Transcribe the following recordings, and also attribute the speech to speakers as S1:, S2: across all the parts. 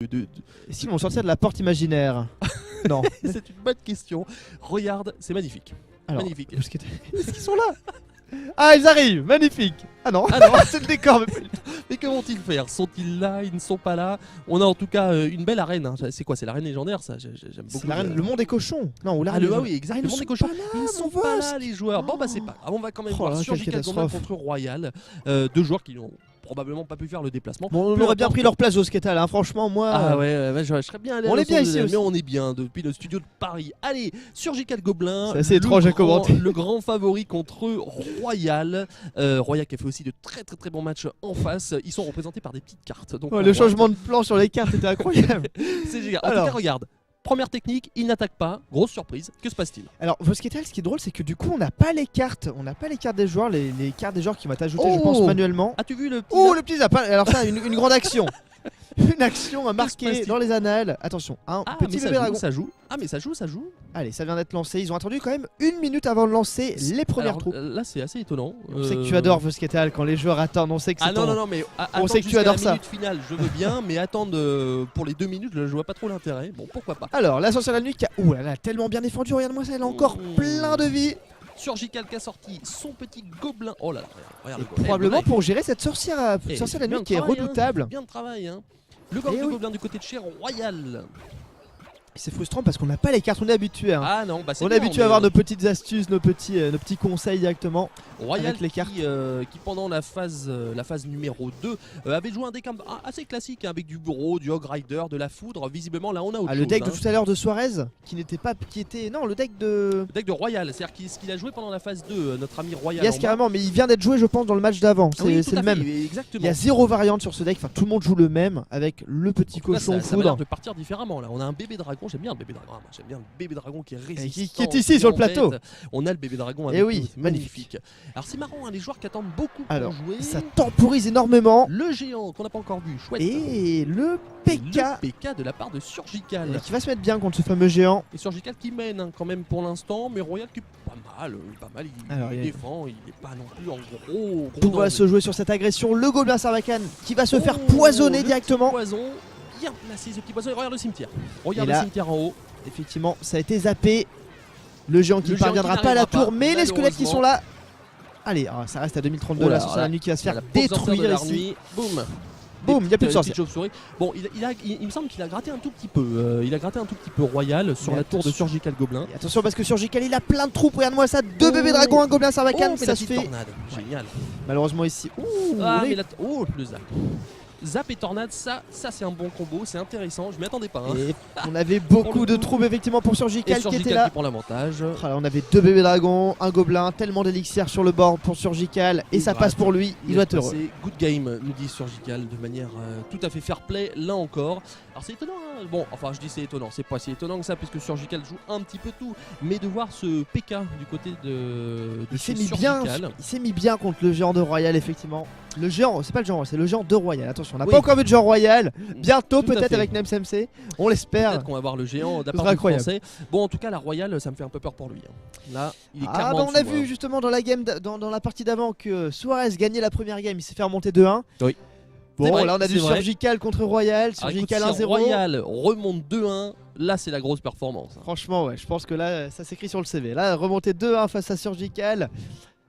S1: Et si on sortir de la porte imaginaire? Non.
S2: C'est une bonne question. Regarde, c'est magnifique.
S1: Alors,
S2: Magnifique.
S1: Est-ce qu'ils sont là? Ah, ils arrivent, magnifique. Ah non,
S2: Ah non.
S1: c'est le décor.
S2: Mais que vont-ils faire? Sont-ils là? Ils ne sont pas là. On a en tout cas une belle arène. Hein. C'est quoi? C'est l'arène légendaire, ça. J'aime beaucoup.
S1: C'est l'arène, le monde des cochons. Non, ou
S2: Ah,
S1: l'arène.
S2: oui, exact. Le monde des cochons. Ils ne sont pas là, les joueurs. Bon, bah, c'est pas grave. On va quand même voir Surgical Gobelin contre Royal. Deux joueurs qui n'ont probablement pas pu faire le déplacement.
S1: Bon, on aurait bien pris leur place au Sketal, hein. Franchement, moi.
S2: Ah ouais, je serais bien allé.
S1: On est bien ici aussi.
S2: Mais on est bien depuis le studio de Paris. Allez, Surgical Gobelin.
S1: C'est assez étrange à commenter.
S2: Le grand favori contre Royal. Royal qui a fait aussi de très bons matchs en face. Ils sont représentés par des petites cartes. Donc
S1: le changement de plan sur les cartes était incroyable.
S2: C'est génial. En tout cas, regarde. Première technique, il n'attaque pas. Grosse surprise. Que se passe-t-il?
S1: Alors, Vosketal, ce qui est drôle, c'est que du coup, on n'a pas les cartes. On n'a pas les cartes des joueurs. Les cartes des joueurs qui vont être ajoutées, je pense, manuellement.
S2: As-tu vu le petit
S1: Oh, le petit zap. Alors, ça, une grande action. Une action marquée dans les annales. Attention, un petit bébé dragon.
S2: Ça joue. Ah, mais ça joue.
S1: Allez, ça vient d'être lancé. Ils ont attendu quand même 1 minute avant de lancer les premières troupes.
S2: Là, c'est assez étonnant.
S1: On sait que tu adores Vosketal quand les joueurs attendent. On sait que c'est
S2: non, mais
S1: on sait que tu adores ça.
S2: La minute finale, je veux bien, mais attendre pour les 2 minutes, je vois pas trop l'intérêt. Bon, pourquoi pas.
S1: Alors, l'ascension de la nuit qui a. Ouh là là, tellement bien défendu. Regarde-moi ça, elle a encore plein de vie.
S2: Surgical qui a sorti son petit gobelin. Oh là là, regarde le
S1: probablement pour gérer cette sorcière de la nuit qui est redoutable.
S2: Bien de travail, hein. Le gobelin du côté de chez Royal.
S1: C'est frustrant parce qu'on n'a pas les cartes, on est habitué. Hein.
S2: Ah non, bah c'est
S1: on est habitué à avoir nos petites astuces, nos petits conseils directement.
S2: Royal
S1: avec les cartes.
S2: Qui pendant la phase numéro 2 avait joué un deck assez classique hein, avec du bureau, du Hog Rider, de la foudre. Visiblement là on a autre chose.
S1: Le deck
S2: hein.
S1: de tout à l'heure de Suarez qui n'était pas. Non, le deck de.
S2: Le deck de Royal, c'est-à-dire ce qu'il a joué pendant la phase 2, notre ami Royal.
S1: Yes, carrément, mais il vient d'être joué je pense dans le match d'avant. C'est le même.
S2: Exactement.
S1: Il y a 0 variante sur ce deck, enfin tout le monde joue le même avec le petit cochon
S2: ça a l'air de partir différemment là. On a un bébé dragon, j'aime bien le bébé dragon. J'aime bien le bébé dragon qui est résistant.
S1: Qui est ici sur le plateau.
S2: On a le bébé dragon
S1: avec nous,
S2: magnifique. Alors c'est marrant, hein, les joueurs qui attendent beaucoup pour jouer.
S1: Ça temporise énormément.
S2: Le géant qu'on n'a pas encore vu, chouette.
S1: Et le PK.
S2: Le PK de la part de Surgical.
S1: Qui va se mettre bien contre ce fameux géant.
S2: Et Surgical qui mène hein, quand même pour l'instant, mais Royal qui est pas mal. Il défend, il n'est pas non plus en gros.
S1: Tout va se jouer sur cette agression. Le gobelin Sarbacane qui va se faire poisonner directement.
S2: Poison, bien placé ce petit poison. Et regarde le cimetière. Regarde le cimetière en haut.
S1: Effectivement, ça a été zappé. Le géant qui ne parviendra pas à la tour, mais les squelettes qui sont là. Allez, ça reste à 2032 là, sur la nuit qui va se faire détruire ici.
S2: Boum.
S1: Boum, il n'y a plus de sorcière.
S2: Bon, il me semble qu'il a gratté un tout petit peu. Il a gratté un tout petit peu Royal sur la tour de Surgical Gobelin.
S1: Et attention parce que Surgical il a plein de troupes. Regarde-moi ça, 2 bébés dragons, un gobelin Sarbacane. Ça se fait.
S2: Tornade. Génial.
S1: Malheureusement ici.
S2: Le zap. Zap et tornade, ça c'est un bon combo, c'est intéressant, je m'y attendais pas. Hein.
S1: Et on avait beaucoup de troupes effectivement pour Surgical qui était là.
S2: Qui prend l'avantage.
S1: On avait 2 bébés dragons, un gobelin, tellement d'élixir sur le bord pour Surgical et ça passe pour lui, il doit être heureux.
S2: C'est good game, nous dit Surgical de manière tout à fait fair play, là encore. Alors c'est étonnant, hein. Bon, enfin je dis c'est étonnant, c'est pas si étonnant que ça puisque Surgical joue un petit peu tout, mais de voir ce PK du côté de Surgical.
S1: Il s'est mis bien contre le géant de Royal effectivement. Le géant, c'est pas le géant, c'est le géant de Royal. Attention, on n'a pas encore vu de géant Royal. Bientôt peut-être avec NemsMC. On l'espère.
S2: Peut-être qu'on va voir le géant d'après le français. Bon, en tout cas, la Royal, ça me fait un peu peur pour lui. Hein. Là, il est clairement
S1: on a vu justement dans la game, dans la partie d'avant que Suarez gagnait la première game. Il s'est fait remonter 2-1.
S2: Oui.
S1: Bon, vrai, là on a du Surgical contre Royal. Surgical 1-0.
S2: Royal remonte 2-1. Là, c'est la grosse performance. Hein.
S1: Franchement, ouais, je pense que là, ça s'écrit sur le CV. Là, remonter 2-1 face à Surgical.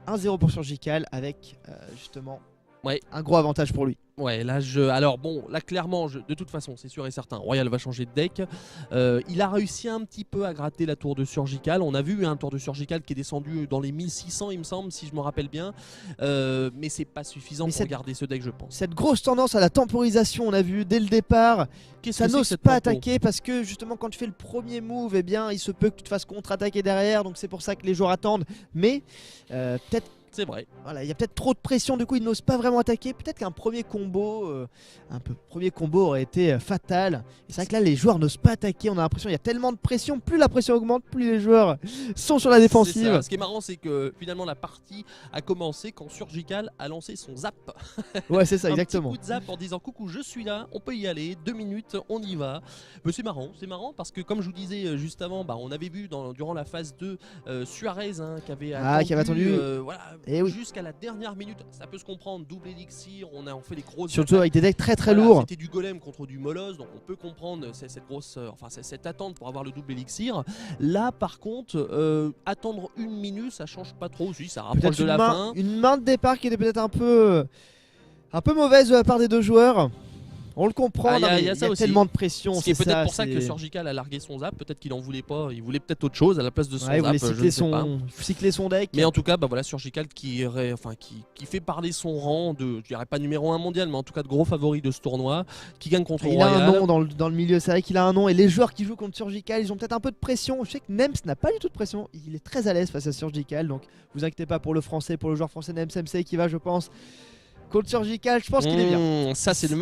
S1: 1-0 pour Surgical avec justement. Ouais. Un gros avantage pour lui.
S2: Ouais, là alors bon, là clairement, de toute façon, c'est sûr et certain, Royal va changer de deck. Il a réussi un petit peu à gratter la tour de Surgical. On a vu un tour de Surgical qui est descendu dans les 1600, il me semble, si je me rappelle bien. Mais c'est pas suffisant pour garder ce deck, je pense.
S1: Cette grosse tendance à la temporisation, on a vu dès le départ, ça n'ose pas attaquer parce que justement quand tu fais le premier move, eh bien il se peut que tu te fasses contre-attaquer derrière, donc c'est pour ça que les joueurs attendent. Mais peut-être.
S2: C'est vrai.
S1: Voilà, il y a peut-être trop de pression, du coup, il n'ose pas vraiment attaquer. Peut-être qu'un premier combo, aurait été fatal. Et c'est vrai que là, les joueurs n'osent pas attaquer. On a l'impression qu'il y a tellement de pression. Plus la pression augmente, plus les joueurs sont sur la défensive.
S2: Ce qui est marrant, c'est que finalement, la partie a commencé quand Surgical a lancé son zap.
S1: Ouais, c'est ça, exactement.
S2: Un petit coup de zap en disant coucou, je suis là, on peut y aller. 2 minutes, on y va. Mais c'est marrant parce que comme je vous disais juste avant, on avait vu durant la phase 2 Suarez qui avait attendu.
S1: Voilà, Et oui.
S2: jusqu'à la dernière minute. Ça peut se comprendre, double élixir, on fait les grosses
S1: Surtout
S2: attaques.
S1: avec des decks très très
S2: Voilà,
S1: lourds.
S2: C'était du golem contre du molosse, donc on peut comprendre cette grosse, cette attente pour avoir le double élixir. Là, par contre, attendre une minute, ça change pas trop. Oui, ça rapproche
S1: Peut-être
S2: de la fin.
S1: une main de départ qui était peut-être un peu mauvaise de la part des deux joueurs. On le comprend,
S2: Ah,
S1: non, mais
S2: y a
S1: il y
S2: ça
S1: a
S2: aussi.
S1: tellement de pression.
S2: Ce qui est
S1: c'est
S2: peut-être
S1: ça,
S2: pour ça que
S1: c'est-
S2: Surgical a largué son zap. Peut-être qu'il en voulait pas. Il voulait peut-être autre chose à la place de son
S1: Ouais, il voulait
S2: zap. Je
S1: cycler
S2: ne sais pas.
S1: cycler son deck.
S2: Mais en tout cas, bah voilà, Surgical qui fait parler son rang de, je dirais pas numéro 1 mondial, mais en tout cas de gros favori de ce tournoi, qui gagne contre
S1: Il a
S2: Royal.
S1: un nom dans le milieu, c'est vrai qu'il a un nom. Et les joueurs qui jouent contre Surgical, ils ont peut-être un peu de pression. Je sais que Nems n'a pas du tout de pression. Il est très à l'aise face à Surgical. Donc vous inquiétez pas pour le français, pour le joueur français Nems MC qui va, je pense, contre Surgical. Je pense qu'il est bien.
S2: Ça, c'est le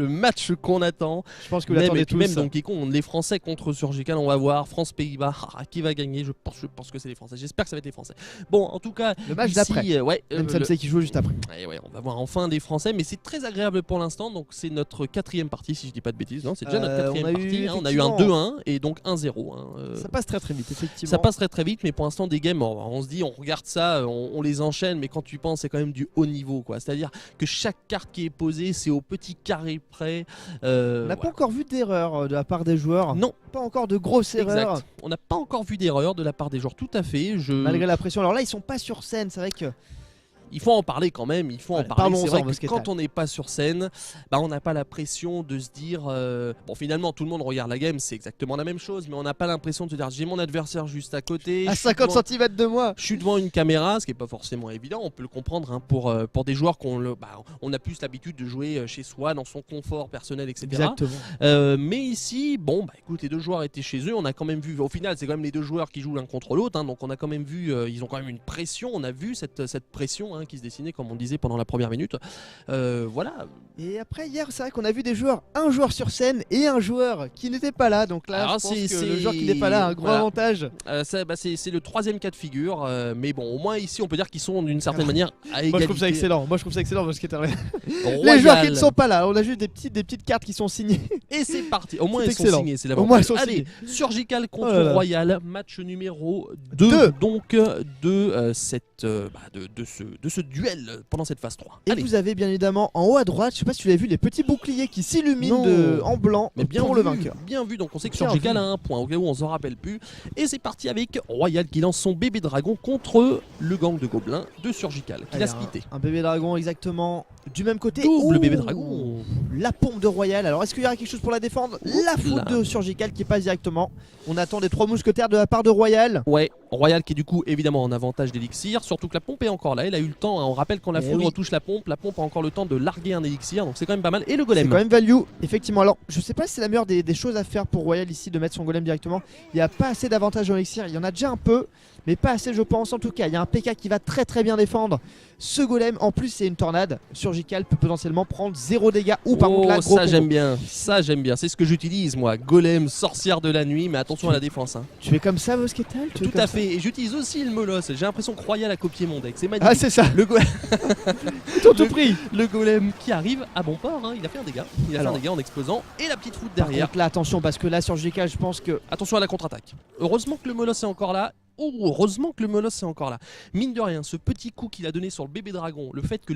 S2: match qu'on attend.
S1: Je pense que vous
S2: Même,
S1: l'attendez
S2: et puis
S1: tous.
S2: même Donkey Kong, les Français contre Surgical, on va voir. France-Pays-Bas, qui va gagner? Je pense que c'est les Français. J'espère que ça va être les Français. Bon, en tout cas,
S1: Le match
S2: ici,
S1: d'après.
S2: ouais,
S1: Nems MC qui joue juste après.
S2: ouais, on va voir enfin des Français, mais c'est très agréable pour l'instant. Donc c'est notre 4e partie, si je dis pas de bêtises. Non, c'est déjà notre 4e
S1: on a eu,
S2: partie. On a eu un 2-1 et donc un 0.
S1: Ça passe très très vite, effectivement.
S2: Ça passe très très vite, mais pour l'instant des games, on se dit, on regarde ça, on les enchaîne, mais quand tu penses, c'est quand même du haut niveau, quoi. C'est-à-dire que chaque carte qui est posée, c'est au petit carré près.
S1: On n'a pas encore vu d'erreur de la part des joueurs.
S2: Non,
S1: Pas encore de grosses erreurs.
S2: exact. On n'a pas encore vu d'erreur de la part des joueurs, tout à fait.
S1: Malgré la pression. Alors là, ils sont pas sur scène. C'est vrai que
S2: Il faut en parler quand même, il faut en
S1: Allez,
S2: parler.
S1: parlons-en,
S2: C'est vrai que
S1: Mosquetal.
S2: quand on n'est pas sur scène, bah, on n'a pas la pression de se dire bon, finalement tout le monde regarde la game, c'est exactement la même chose, mais on n'a pas l'impression de se dire j'ai mon adversaire juste à côté,
S1: à
S2: je suis
S1: 50
S2: devant-
S1: cm de moi.
S2: je suis devant une caméra, ce qui n'est pas forcément évident, on peut le comprendre hein, pour des joueurs on a plus l'habitude de jouer chez soi, dans son confort personnel, etc.
S1: Exactement.
S2: Mais ici, bon, bah écoute, les deux joueurs étaient chez eux, on a quand même vu, au final, c'est quand même les deux joueurs qui jouent l'un contre l'autre, hein, donc on a quand même vu, ils ont quand même une pression, on a vu cette pression hein, qui se dessinait, comme on disait pendant la première minute. Voilà.
S1: Et après, hier, c'est vrai qu'on a vu des joueurs, un joueur sur scène et un joueur qui n'était pas là. Donc là,
S2: Alors,
S1: je pense que
S2: c'est-
S1: le joueur qui n'est pas là a un gros
S2: voilà.
S1: avantage.
S2: C'est le 3e cas de figure, mais bon, au moins ici, on peut dire qu'ils sont d'une certaine manière à égalité.
S1: Moi, je trouve ça excellent. Moi, je trouve ça excellent parce que les
S2: Royal.
S1: joueurs qui ne sont pas là, on a juste des petites cartes qui sont signées.
S2: Et c'est parti. Au moins,
S1: C'est
S2: ils sont
S1: excellent.
S2: signés, c'est
S1: Au moins, ils
S2: l'avantage.
S1: sont
S2: Allez, Surgical contre
S1: Oh là là.
S2: Royal, match numéro 2
S1: Deux.
S2: donc de ce duel pendant cette phase 3.
S1: Et
S2: Allez.
S1: vous avez bien évidemment en haut à droite, je sais pas si tu l'as vu, les petits boucliers qui s'illuminent
S2: Non.
S1: en blanc
S2: Mais bien
S1: pour
S2: vu,
S1: le vainqueur.
S2: bien vu, donc on sait que
S1: Bien
S2: Surgical
S1: vu.
S2: a un point, au cas où on s'en rappelle plus. Et c'est parti avec Royal qui lance son bébé dragon contre le gang de gobelins de Surgical, qui
S1: Allez,
S2: l'a splitté.
S1: un bébé dragon exactement du même côté.
S2: Double
S1: Ouh,
S2: bébé dragon.
S1: La pompe de Royal. Alors est-ce qu'il y aura quelque chose pour la défendre? La faute
S2: là.
S1: de Surgical qui passe directement. On attend des 3 mousquetaires de la part de Royal.
S2: Ouais, Royal qui est du coup évidemment en avantage d'élixir, surtout que la pompe est encore là, elle a eu le temps, hein. On rappelle quand la
S1: Eh
S2: foudre
S1: oui.
S2: touche la pompe a encore le temps de larguer un élixir, donc c'est quand même pas mal. Et le
S1: C'est
S2: golem.
S1: quand même value, effectivement. Alors, je sais pas si c'est la meilleure des choses à faire pour Royal ici de mettre son golem directement. Il n'y a pas assez d'avantages en élixir, il y en a déjà un peu, mais pas assez, je pense. En tout cas, il y a un PK qui va très très bien défendre ce golem. En plus, c'est une tornade. Surgical peut potentiellement prendre 0 dégâts ou par contre là, gros
S2: ça
S1: combo.
S2: j'aime bien, c'est ce que j'utilise moi, golem, sorcière de la nuit, mais attention à la défense. Hein.
S1: Tu es comme ça, Mosquetal? Tu es
S2: Tout
S1: comme
S2: à
S1: ça
S2: fait, et j'utilise aussi le molosse, j'ai l'impression que Royal a copié mon deck, c'est
S1: Ah,
S2: magnifique.
S1: c'est ça,
S2: le, go-
S1: tout pris.
S2: le golem qui arrive à bon port, hein. Il a fait un dégât,
S1: Alors.
S2: en explosant, et la petite foudre
S1: Par
S2: derrière.
S1: contre, là, attention, parce que là, Surgical, je pense que.
S2: Attention à la contre-attaque. Heureusement que le molosse est encore là. Oh, heureusement que le molosse est encore là. Mine de rien, ce petit coup qu'il a donné sur le bébé dragon, le fait que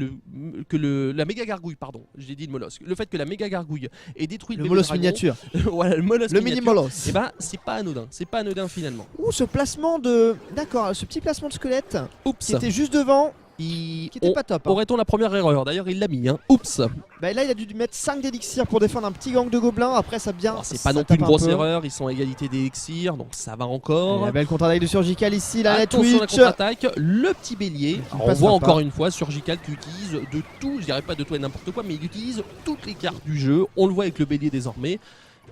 S2: la méga gargouille, pardon, j'ai dit le molosse, le fait que la méga gargouille ait détruit le
S1: Le
S2: bébé
S1: molosse
S2: dragon,
S1: miniature.
S2: voilà, le molosse
S1: Le mini
S2: miniature,
S1: molosse.
S2: et bah c'est pas anodin finalement.
S1: Ouh, ce placement de. D'accord, ce petit placement de squelette
S2: Oups,
S1: qui était juste devant,
S2: il...
S1: qui était pas top. Hein.
S2: Aurait-on la première erreur? D'ailleurs il l'a mis, hein. Oups.
S1: Bah là, il a dû mettre 5 d'élixir pour défendre un petit gang de gobelins. Après, ça bien.
S2: Alors, c'est
S1: ça
S2: pas non plus une
S1: tape un
S2: grosse
S1: peu.
S2: erreur, ils sont à égalité d'élixir, donc ça va
S1: Et
S2: encore.
S1: la belle contre-attaque de Surgical ici, la net
S2: Attention à la
S1: Twitch.
S2: contre-attaque, le petit bélier.
S1: Qui
S2: Alors, on
S1: passe
S2: voit
S1: sympa.
S2: encore une fois Surgical qui utilise de tout, je dirais pas de tout et n'importe quoi, mais il utilise toutes les cartes du jeu. On le voit avec le bélier désormais.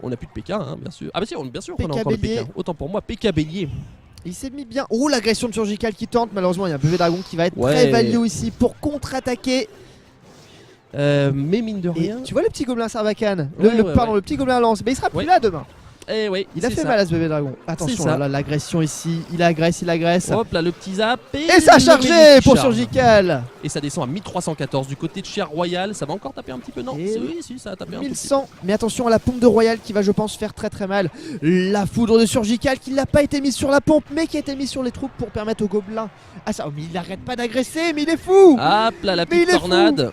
S2: On n'a plus de PK, hein, bien sûr. Ah bah si, bien sûr qu'on a
S1: PK
S2: encore le
S1: bélier.
S2: PK. Autant pour moi, PK bélier.
S1: Il s'est mis bien. Oh, l'agression de Surgical qui tente. Malheureusement, il y a un bébé dragon qui va être
S2: Ouais.
S1: très value ici pour contre-attaquer.
S2: Mais mine de
S1: Et
S2: rien.
S1: tu vois le petit gobelin Sarbacane,
S2: Ouais,
S1: le
S2: ouais,
S1: pardon,
S2: ouais.
S1: le petit gobelin lance. Mais il sera plus
S2: Ouais.
S1: là demain.
S2: Eh oui,
S1: Il a
S2: c'est
S1: fait
S2: ça.
S1: mal à ce bébé dragon. Attention,
S2: ça.
S1: là, l'agression ici. Il agresse.
S2: Hop là, le petit zap.
S1: Et ça a
S2: le
S1: chargé
S2: Medic
S1: pour
S2: charge.
S1: Surgical.
S2: Et ça descend à 1314 du côté de Cher Royal. Ça va encore taper un petit peu, non?
S1: Et
S2: Oui, si, ça a tapé un peu.
S1: 1100. Mais attention à la pompe de Royal qui va, je pense, faire très mal. La foudre de Surgical qui n'a pas été mise sur la pompe, mais qui a été mise sur les troupes pour permettre aux gobelins. Ah ça, mais il n'arrête pas d'agresser, mais il est fou.
S2: Hop là, la
S1: Mais
S2: petite
S1: il est
S2: tornade.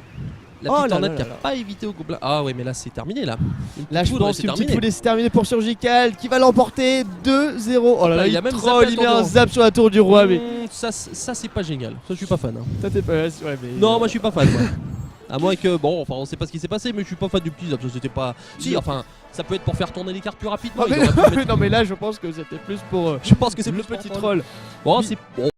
S2: La
S1: Oh
S2: petite
S1: là
S2: tornade
S1: là
S2: qui a
S1: là là.
S2: pas évité au gobelin. Ah ouais, mais là c'est terminé là. Une
S1: Là,
S2: petite
S1: je
S2: foudre,
S1: pense
S2: c'est
S1: qu'une petite
S2: terminé.
S1: foudre et c'est terminé pour Surgical qui va l'emporter 2-0. Oh là là,
S2: Il
S1: il
S2: a même
S1: troll,
S2: zappé
S1: il
S2: la
S1: met
S2: tour
S1: un
S2: du roi.
S1: zap sur la tour du roi. Mais
S2: Ça c'est pas génial. Ça je suis pas fan. Hein.
S1: ça t'es pas ouais, mais
S2: Non, moi je suis pas fan. Moi. À moins que, bon, enfin on sait pas ce qui s'est passé, mais je suis pas fan du petit zap. Ça c'était pas. Si, enfin, ça peut être pour faire tourner les cartes plus rapidement.
S1: Ah,
S2: Il
S1: mais
S2: aurait pu mettre-
S1: non mais là je pense que c'était plus pour
S2: Je pense que c'est
S1: le
S2: plus
S1: petit
S2: pour
S1: troll.
S2: Bon,
S1: Oui.
S2: c'est bon,